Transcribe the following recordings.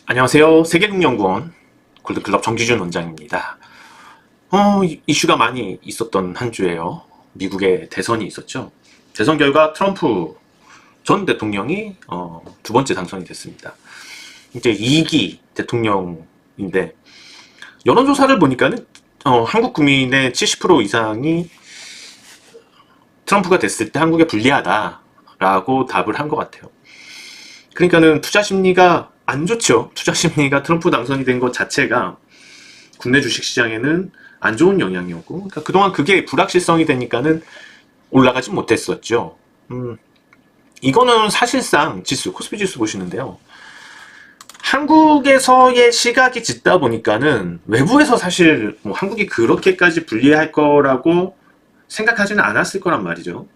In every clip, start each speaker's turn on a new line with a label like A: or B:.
A: 안녕하세요. 세계국연구원 골드클럽 정기준 원장입니다. 이슈가 많이 있었던 한 주예요. 미국의 대선이 있었죠. 대선 결과 트럼프 전 대통령이 두 번째 당선이 됐습니다. 이제 2기 대통령인데 여론조사를 보니까는 한국 국민의 70% 이상이 트럼프가 됐을 때 한국에 불리하다라고 답을 한 것 같아요. 그러니까는 투자 심리가 안 좋죠. 투자 심리가 트럼프 당선이 된 것 자체가 국내 주식시장에는 안 좋은 영향이었고, 그러니까 그동안 그게 불확실성이 되니까는 올라가지 못했었죠. 이거는 사실상 지수, 코스피 지수 보시는데요. 한국에서의 시각이 짙다 보니까는 외부에서 사실 뭐 한국이 그렇게까지 불리할 거라고 생각하지는 않았을 거란 말이죠.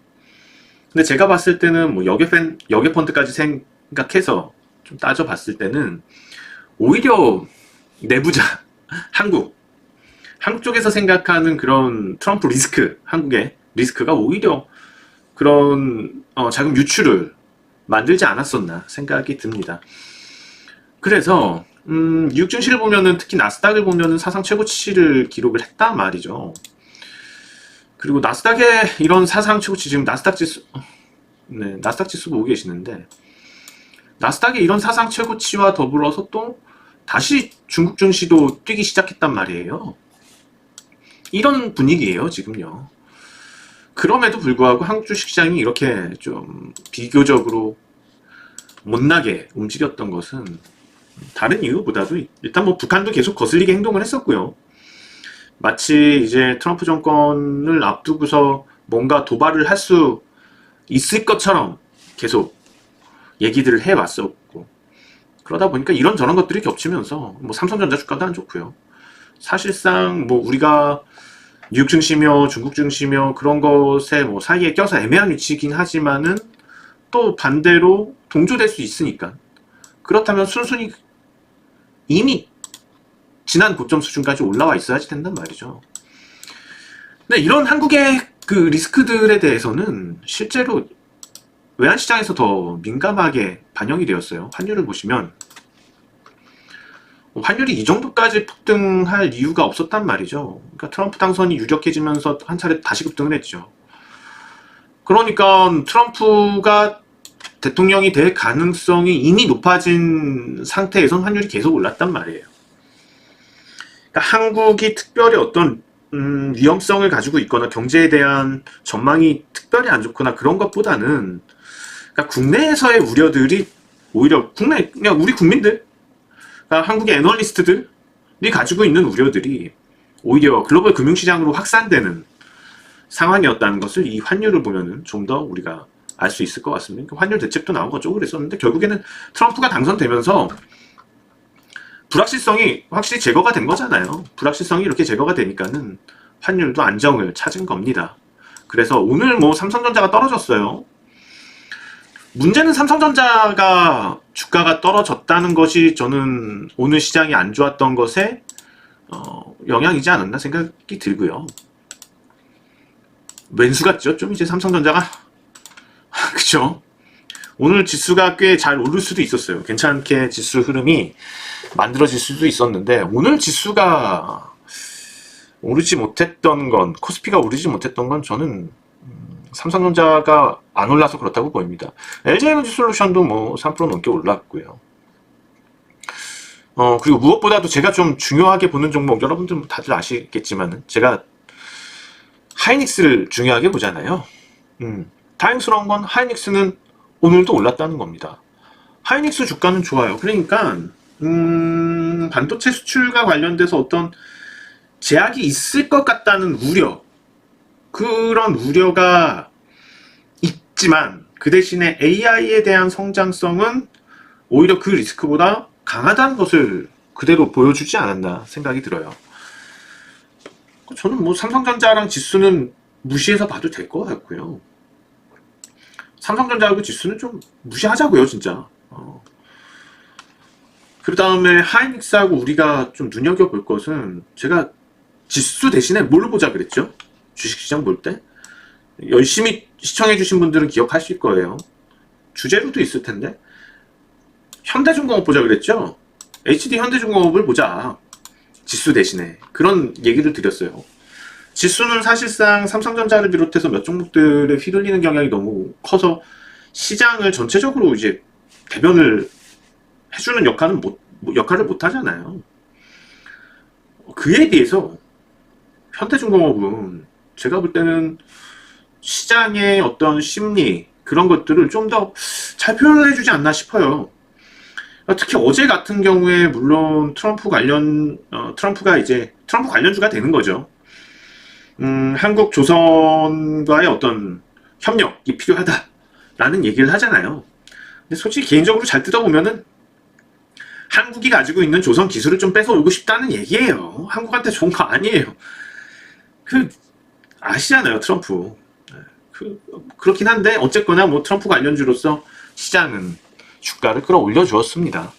A: 근데 제가 봤을 때는 뭐 여객 펀드까지 생각해서 좀 따져봤을 때는 오히려 내부자 한국 쪽에서 생각하는 그런 트럼프 리스크, 한국의 리스크가 오히려 그런 자금 유출을 만들지 않았었나 생각이 듭니다. 그래서 뉴욕 증시를 보면은, 특히 나스닥을 보면은 사상 최고치를 기록을 했단 말이죠. 그리고 나스닥의 이런 사상 최고치, 지금 나스닥 지수, 네, 나스닥 지수 보고 계시는데, 나스닥의 이런 사상 최고치와 더불어서 또 다시 중국 증시도 뛰기 시작했단 말이에요. 이런 분위기예요, 지금요. 그럼에도 불구하고 한국 주식시장이 이렇게 좀 비교적으로 못나게 움직였던 것은 다른 이유보다도 일단 뭐 북한도 계속 거슬리게 행동을 했었고요. 마치 이제 트럼프 정권을 앞두고서 뭔가 도발을 할 수 있을 것처럼 계속 얘기들을 해왔었고, 그러다 보니까 이런저런 것들이 겹치면서 뭐 삼성전자 주가도 안 좋고요. 사실상 뭐 우리가 뉴욕 증시며 중국 증시며 그런 것에 뭐 사이에 껴서 애매한 위치이긴 하지만은 또 반대로 동조될 수 있으니까, 그렇다면 순순히 이미 지난 고점 수준까지 올라와 있어야지 된단 말이죠. 근데 이런 한국의 그 리스크들에 대해서는 실제로 외환시장에서 더 민감하게 반영이 되었어요. 환율을 보시면 환율이 이 정도까지 폭등할 이유가 없었단 말이죠. 그러니까 트럼프 당선이 유력해지면서 한 차례 다시 급등을 했죠. 그러니까 트럼프가 대통령이 될 가능성이 이미 높아진 상태에선 환율이 계속 올랐단 말이에요. 그러니까 한국이 특별히 어떤 위험성을 가지고 있거나 경제에 대한 전망이 특별히 안 좋거나 그런 것보다는, 그러니까 국내에서의 우려들이 오히려 그냥 우리 국민들, 그러니까 한국의 애널리스트들이 가지고 있는 우려들이 오히려 글로벌 금융시장으로 확산되는 상황이었다는 것을 이 환율을 보면은 좀 더 우리가 알 수 있을 것 같습니다. 그러니까 환율 대책도 나온 거죠. 그랬었는데 결국에는 트럼프가 당선되면서 불확실성이 확실히 제거가 된 거잖아요. 불확실성이 이렇게 제거가 되니까는 환율도 안정을 찾은 겁니다. 그래서 오늘 뭐 삼성전자가 떨어졌어요. 문제는 삼성전자가 주가가 떨어졌다는 것이 저는 오늘 시장이 안 좋았던 것에 영향이지 않았나 생각이 들고요. 왼수 같죠? 좀 이제 삼성전자가 그쵸? 오늘 지수가 꽤 잘 오를 수도 있었어요. 괜찮게 지수 흐름이 만들어질 수도 있었는데, 오늘 지수가 오르지 못했던 건, 코스피가 오르지 못했던 건 저는 삼성전자가 안 올라서 그렇다고 보입니다. LG에너지솔루션도 뭐 3% 넘게 올랐고요. 그리고 무엇보다도 제가 좀 중요하게 보는 종목, 여러분들 다들 아시겠지만 제가 하이닉스를 중요하게 보잖아요. 다행스러운 건 하이닉스는 오늘도 올랐다는 겁니다. 하이닉스 주가는 좋아요. 그러니까 반도체 수출과 관련돼서 어떤 제약이 있을 것 같다는 우려, 그런 우려가 있지만 그 대신에 AI에 대한 성장성은 오히려 그 리스크보다 강하다는 것을 그대로 보여주지 않았나 생각이 들어요. 저는 뭐 삼성전자랑 지수는 무시해서 봐도 될 것 같고요. 삼성전자하고 지수는 좀 무시하자고요, 진짜. 그 다음에 하이닉스하고 우리가 좀 눈여겨볼 것은, 제가 지수 대신에 뭘로 보자 그랬죠? 주식시장 볼 때? 열심히 시청해주신 분들은 기억하실 거예요. 주제로도 있을 텐데. 현대중공업 보자 그랬죠? HD 현대중공업을 보자. 지수 대신에. 그런 얘기를 드렸어요. 지수는 사실상 삼성전자를 비롯해서 몇 종목들에 휘둘리는 경향이 너무 커서 시장을 전체적으로 이제 대변을 해주는 역할을 못 하잖아요. 그에 비해서 현대중공업은 제가 볼 때는 시장의 어떤 심리 그런 것들을 좀 더 잘 표현을 해주지 않나 싶어요. 특히 어제 같은 경우에 물론 트럼프 관련주가 되는 거죠. 한국 조선과의 어떤 협력이 필요하다라는 얘기를 하잖아요. 근데 솔직히 개인적으로 잘 뜯어보면은 한국이 가지고 있는 조선 기술을 좀 뺏어오고 싶다는 얘기예요. 한국한테 좋은 거 아니에요. 아시잖아요, 트럼프. 그렇긴 한데 어쨌거나 뭐 트럼프 관련주로서 시장은 주가를 끌어올려 주었습니다.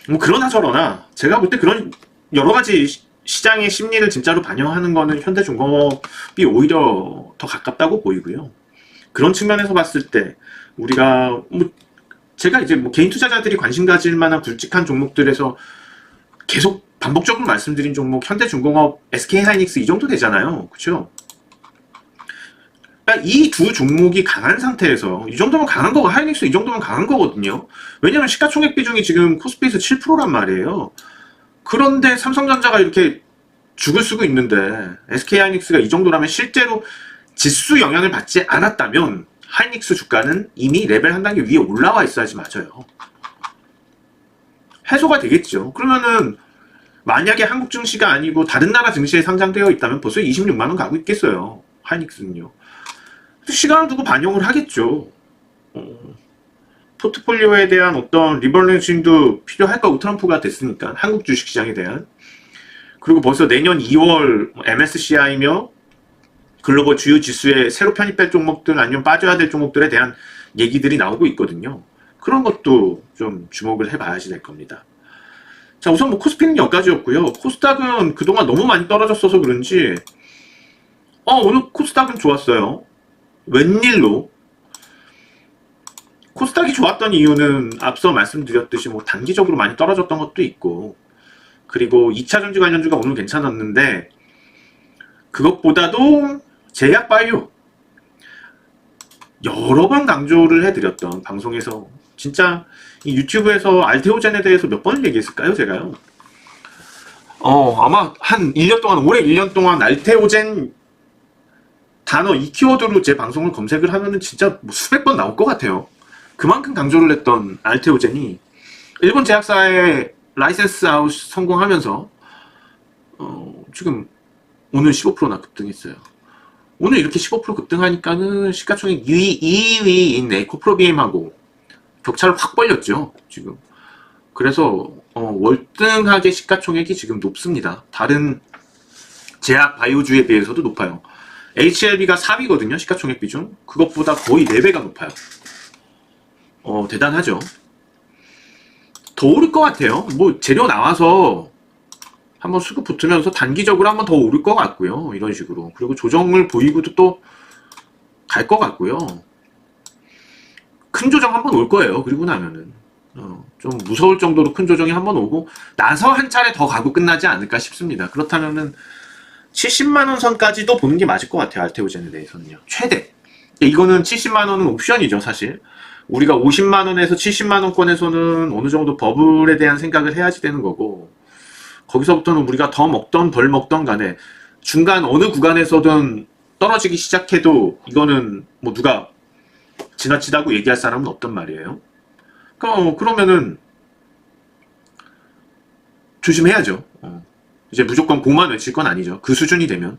A: 뭐 그러나 저러나 제가 볼 때 그런 여러 가지 시장의 심리를 진짜로 반영하는 거는 현대중공업이 오히려 더 가깝다고 보이고요. 그런 측면에서 봤을 때 우리가 뭐 제가 이제 뭐 개인 투자자들이 관심 가질 만한 굵직한 종목들에서 계속 반복적으로 말씀드린 종목 현대중공업, SK하이닉스 이 정도 되잖아요. 그렇죠? 그러니까 이 두 종목이 강한 상태에서 이 정도면 강한 거고 하이닉스 이 정도면 강한 거거든요. 왜냐면 시가총액 비중이 지금 코스피에서 7%란 말이에요. 그런데 삼성전자가 이렇게 죽을 쓰고 있는데 SK하이닉스가 이 정도라면 실제로 지수 영향을 받지 않았다면 하이닉스 주가는 이미 레벨 한 단계 위에 올라와 있어야지 맞아요. 해소가 되겠죠. 그러면은 만약에 한국 증시가 아니고 다른 나라 증시에 상장되어 있다면 벌써 26만 원 가고 있겠어요. 하이닉스는요. 시간을 두고 반영을 하겠죠. 포트폴리오에 대한 어떤 리밸런싱도 필요할 거고 트럼프가 됐으니까 한국 주식시장에 대한. 그리고 벌써 내년 2월 MSCI며 글로벌 주요 지수에 새로 편입될 종목들 아니면 빠져야 될 종목들에 대한 얘기들이 나오고 있거든요. 그런 것도 좀 주목을 해봐야지 될 겁니다. 자, 우선 뭐 코스피는 여기까지였고요. 코스닥은 그동안 너무 많이 떨어졌어서 그런지 오늘 코스닥은 좋았어요. 웬일로? 코스닥이 좋았던 이유는 앞서 말씀드렸듯이 뭐 단기적으로 많이 떨어졌던 것도 있고 그리고 2차 전지 관련주가 오늘 괜찮았는데 그것보다도 제약바이오 여러 번 강조를 해드렸던 방송에서 진짜 이 유튜브에서 알테오젠에 대해서 몇 번을 얘기했을까요 제가요? 아마 한 1년 동안 올해 1년 동안 알테오젠 단어 이 키워드로 제 방송을 검색을 하면은 진짜 뭐 수백 번 나올 것 같아요. 그만큼 강조를 했던 알테오젠이 일본 제약사의 라이센스 아웃 성공하면서 지금 오늘 15%나 급등했어요. 오늘 이렇게 15% 급등하니까는 시가총액 2위인 에코프로비엠하고 격차를 확 벌렸죠. 지금. 그래서 월등하게 시가총액이 지금 높습니다. 다른 제약 바이오주에 비해서도 높아요. HLB가 4위거든요. 시가총액 비중. 그것보다 거의 4배가 높아요. 대단하죠. 더 오를 것 같아요. 뭐 재료 나와서 한번 수급 붙으면서 단기적으로 한번 더 오를 것 같고요. 이런 식으로. 그리고 조정을 보이고도 또 갈 것 같고요. 큰 조정 한번 올 거예요. 그리고 나면은 좀 무서울 정도로 큰 조정이 한번 오고 나서 한 차례 더 가고 끝나지 않을까 싶습니다. 그렇다면은 70만원 선까지도 보는 게 맞을 것 같아요. 알테오젠에 대해서는요. 최대. 이거는 70만원은 옵션이죠. 사실. 우리가 50만원에서 70만원권에서는 어느 정도 버블에 대한 생각을 해야지 되는 거고 거기서부터는 우리가 더 먹던 덜 먹던 간에 중간 어느 구간에서든 떨어지기 시작해도 이거는 뭐 누가 지나치다고 얘기할 사람은 없단 말이에요. 그러면은 조심해야죠. 이제 무조건 고만 외칠 건 아니죠. 그 수준이 되면.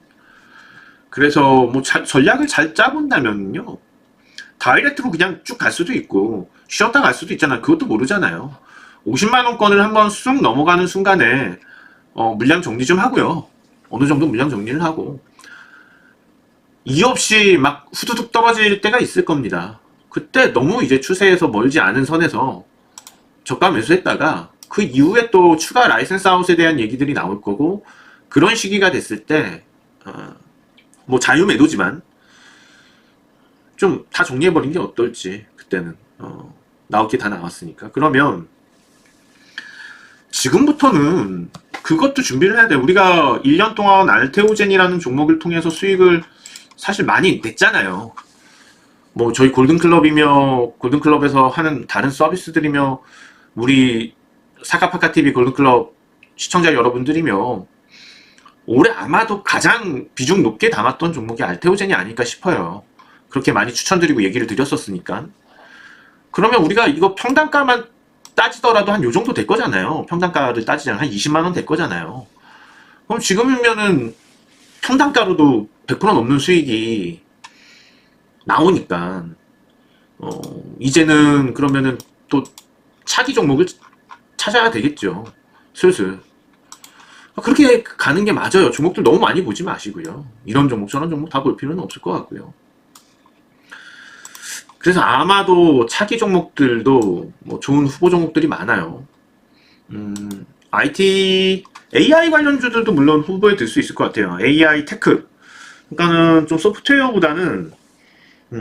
A: 그래서 뭐 전략을 잘 짜본다면요. 다이렉트로 그냥 쭉 갈 수도 있고 쉬었다 갈 수도 있잖아요. 그것도 모르잖아요. 50만원권을 한번 쑥 넘어가는 순간에 물량 정리 좀 하고요. 어느 정도 물량 정리를 하고 이유 없이 막 후두둑 떨어질 때가 있을 겁니다. 그때 너무 이제 추세에서 멀지 않은 선에서 저가 매수했다가 그 이후에 또 추가 라이센스 아웃에 대한 얘기들이 나올 거고 그런 시기가 됐을 때 뭐 자유매도지만 좀 다 정리해버린 게 어떨지 그때는 나올 게 다 나왔으니까 그러면 지금부터는 그것도 준비를 해야 돼. 우리가 1년 동안 알테오젠이라는 종목을 통해서 수익을 사실 많이 냈잖아요. 뭐 저희 골든클럽이며 골든클럽에서 하는 다른 서비스들이며 우리 사카파카TV 골든클럽 시청자 여러분들이며 올해 아마도 가장 비중 높게 담았던 종목이 알테오젠이 아닐까 싶어요. 그렇게 많이 추천드리고 얘기를 드렸었으니까. 그러면 우리가 이거 평단가만 따지더라도 한 요 정도 될 거잖아요. 평단가를 따지자면 한 20만원 될 거잖아요. 그럼 지금이면은 평단가로도 100% 넘는 수익이 나오니까 이제는 그러면은 또 차기 종목을 찾아야 되겠죠. 슬슬. 그렇게 가는 게 맞아요. 종목들 너무 많이 보지 마시고요. 이런 종목 저런 종목 다 볼 필요는 없을 것 같고요. 그래서 아마도 차기 종목들도 뭐 좋은 후보 종목들이 많아요. IT, AI 관련주들도 물론 후보에 들 수 있을 것 같아요. AI 테크. 그러니까는 좀 소프트웨어보다는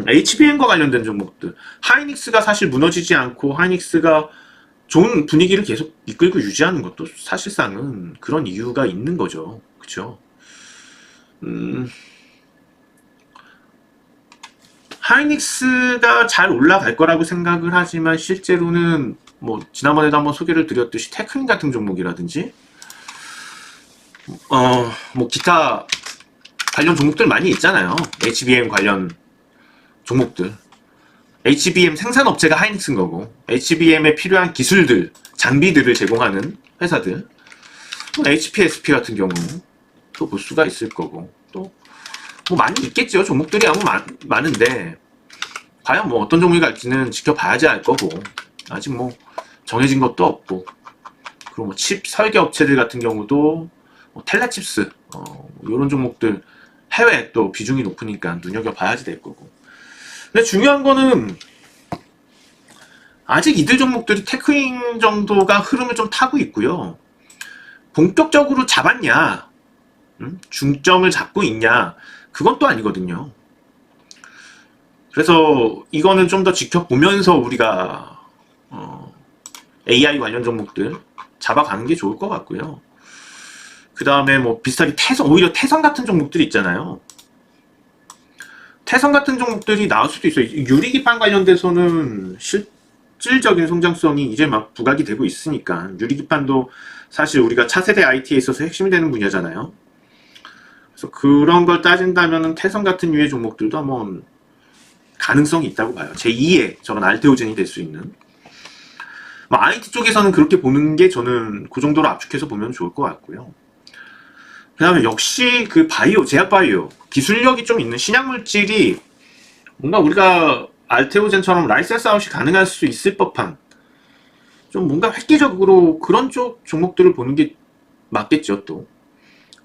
A: HBM과 관련된 종목들. 하이닉스가 사실 무너지지 않고 하이닉스가 좋은 분위기를 계속 이끌고 유지하는 것도 사실상은 그런 이유가 있는 거죠. 그쵸? 하이닉스가 잘 올라갈 거라고 생각을 하지만 실제로는 뭐 지난번에도 한번 소개를 드렸듯이 테크닉 같은 종목이라든지 뭐 기타 관련 종목들 많이 있잖아요. HBM 관련 종목들. HBM 생산업체가 하이닉스인 거고 HBM에 필요한 기술들, 장비들을 제공하는 회사들. HPSP 같은 경우 또 볼 수가 있을 거고 또 뭐 많이 있겠죠. 종목들이 아무 많은데 과연 뭐 어떤 종목이 갈지는 지켜봐야지 알 거고 아직 뭐 정해진 것도 없고 그리고 뭐 칩 설계 업체들 같은 경우도 뭐 텔라칩스 이런 종목들 해외 또 비중이 높으니까 눈여겨봐야지 될 거고. 근데 중요한 거는 아직 이들 종목들이 테크인 정도가 흐름을 좀 타고 있고요. 본격적으로 잡았냐, 중점을 잡고 있냐, 그건 또 아니거든요. 그래서 이거는 좀 더 지켜보면서 우리가 AI 관련 종목들 잡아가는 게 좋을 것 같고요. 그 다음에 뭐 비슷하게 오히려 태성 같은 종목들이 있잖아요. 태성 같은 종목들이 나올 수도 있어요. 유리기판 관련돼서는 실질적인 성장성이 이제 막 부각이 되고 있으니까 유리기판도 사실 우리가 차세대 IT에 있어서 핵심이 되는 분야잖아요. 그래서 그런 걸 따진다면 태성 같은 유의 종목들도 한번 가능성이 있다고 봐요. 제2의 저런 알테오젠이 될 수 있는. 뭐 IT 쪽에서는 그렇게 보는 게 저는 그 정도로 압축해서 보면 좋을 것 같고요. 그 다음에 역시 그 제약바이오 기술력이 좀 있는 신약물질이 뭔가 우리가 알테오젠처럼 라이센스 아웃이 가능할 수 있을 법한 좀 뭔가 획기적으로 그런 쪽 종목들을 보는 게 맞겠죠. 또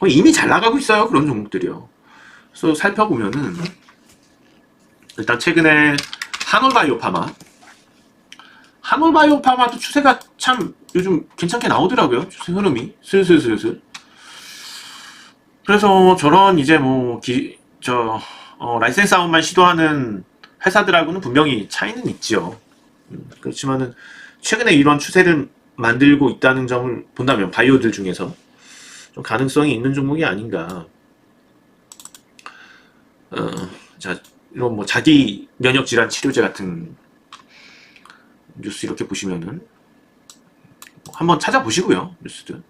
A: 이미 잘 나가고 있어요. 그런 종목들이요. 그래서 살펴보면은 일단 최근에 한올바이오파마도 추세가 참 요즘 괜찮게 나오더라고요. 추세 흐름이 슬슬슬슬. 그래서 저런 이제 뭐 라이센스 아웃만 시도하는 회사들하고는 분명히 차이는 있지요. 그렇지만은 최근에 이런 추세를 만들고 있다는 점을 본다면 바이오들 중에서 좀 가능성이 있는 종목이 아닌가. 자, 이런 뭐 자기 면역 질환 치료제 같은 뉴스 이렇게 보시면은 한번 찾아보시고요. 뉴스들.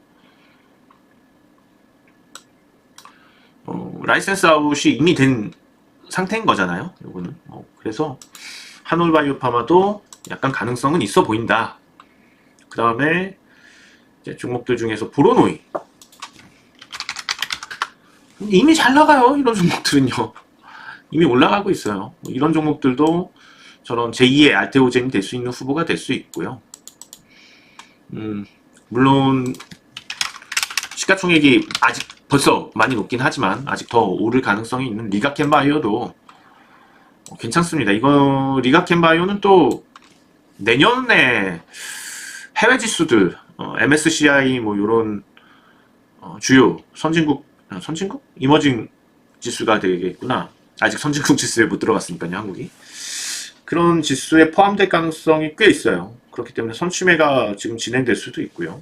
A: 라이센스 아웃이 이미 된 상태인 거잖아요. 요거는. 그래서 한올바이오파마도 약간 가능성은 있어 보인다. 그 다음에 종목들 중에서 보로노이. 이미 잘 나가요. 이런 종목들은요. 이미 올라가고 있어요. 이런 종목들도 저런 제2의 알테오젠이 될 수 있는 후보가 될 수 있고요. 물론 시가총액이 아직 벌써 많이 높긴 하지만 아직 더 오를 가능성이 있는 리가켄바이오도 괜찮습니다. 이거 리가켄바이오는 또 내년에 해외 지수들 MSCI 뭐 요런 주요 선진국 이머징 지수가 되겠구나. 아직 선진국 지수에 못 들어갔으니까요, 한국이. 그런 지수에 포함될 가능성이 꽤 있어요. 그렇기 때문에 선취매가 지금 진행될 수도 있고요.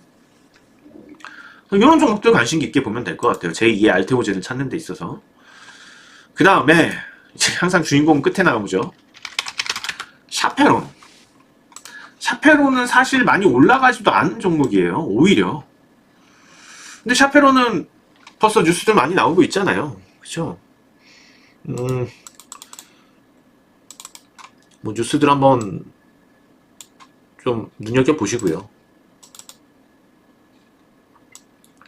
A: 이런 종목들 관심 깊게 보면 될 것 같아요. 제2의 알테오젠을 찾는 데 있어서. 그 다음에 항상 주인공 끝에 나오죠. 샤페론. 샤페론은 사실 많이 올라가지도 않은 종목이에요. 오히려. 근데 샤페론은 벌써 뉴스들 많이 나오고 있잖아요. 그쵸? 뭐 뉴스들 한번 좀 눈여겨보시고요.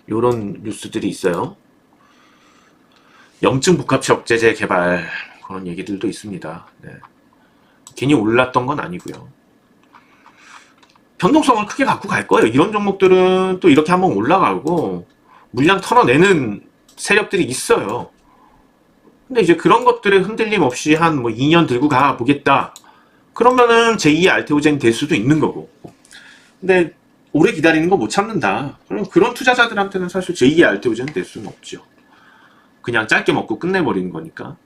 A: 요런 뉴스들이 있어요. 염증 복합체 억제제 개발 그런 얘기들도 있습니다. 네. 괜히 올랐던 건 아니고요. 변동성을 크게 갖고 갈 거예요. 이런 종목들은 또 이렇게 한번 올라가고 물량 털어내는 세력들이 있어요. 근데 이제 그런 것들에 흔들림 없이 한 뭐 2년 들고 가 보겠다. 그러면은 제2의 알테오젠 될 수도 있는 거고. 근데 오래 기다리는 거 못 참는다. 그럼 그런 투자자들한테는 사실 제2의 알테오젠 될 수는 없죠. 그냥 짧게 먹고 끝내버리는 거니까.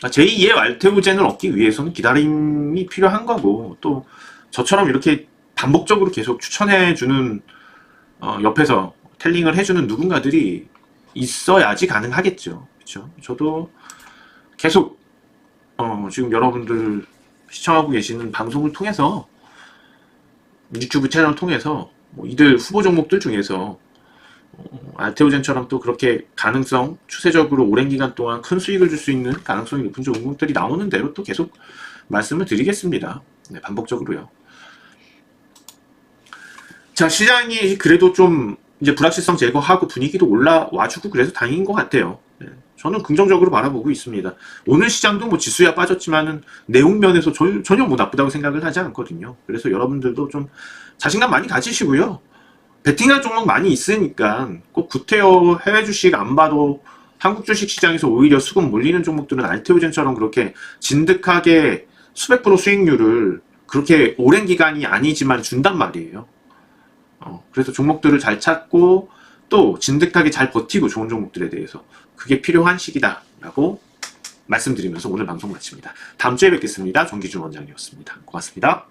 A: 제2의 알테오젠을 얻기 위해서는 기다림이 필요한 거고, 또 저처럼 이렇게 반복적으로 계속 추천해주는 옆에서 텔링을 해주는 누군가들이 있어야지 가능하겠죠. 그렇죠? 저도 계속 지금 여러분들 시청하고 계시는 방송을 통해서 유튜브 채널을 통해서 뭐 이들 후보 종목들 중에서 알테오젠처럼 또 그렇게 가능성 추세적으로 오랜 기간 동안 큰 수익을 줄 수 있는 가능성이 높은 종목들이 나오는 대로 또 계속 말씀을 드리겠습니다. 네, 반복적으로요. 자, 시장이 그래도 좀 이제 불확실성 제거하고 분위기도 올라와주고 그래서 다행인 것 같아요. 네, 저는 긍정적으로 바라보고 있습니다. 오늘 시장도 뭐 지수야 빠졌지만은 내용 면에서 전혀 뭐 나쁘다고 생각을 하지 않거든요. 그래서 여러분들도 좀 자신감 많이 가지시고요. 베팅할 종목 많이 있으니까 꼭 구태여 해외 주식 안 봐도 한국 주식 시장에서 오히려 수급 몰리는 종목들은 알테오젠처럼 그렇게 진득하게 수백 프로 수익률을 그렇게 오랜 기간이 아니지만 준단 말이에요. 그래서 종목들을 잘 찾고 또 진득하게 잘 버티고 좋은 종목들에 대해서 그게 필요한 시기다 라고 말씀드리면서 오늘 방송 마칩니다. 다음 주에 뵙겠습니다. 정기준 원장이었습니다. 고맙습니다.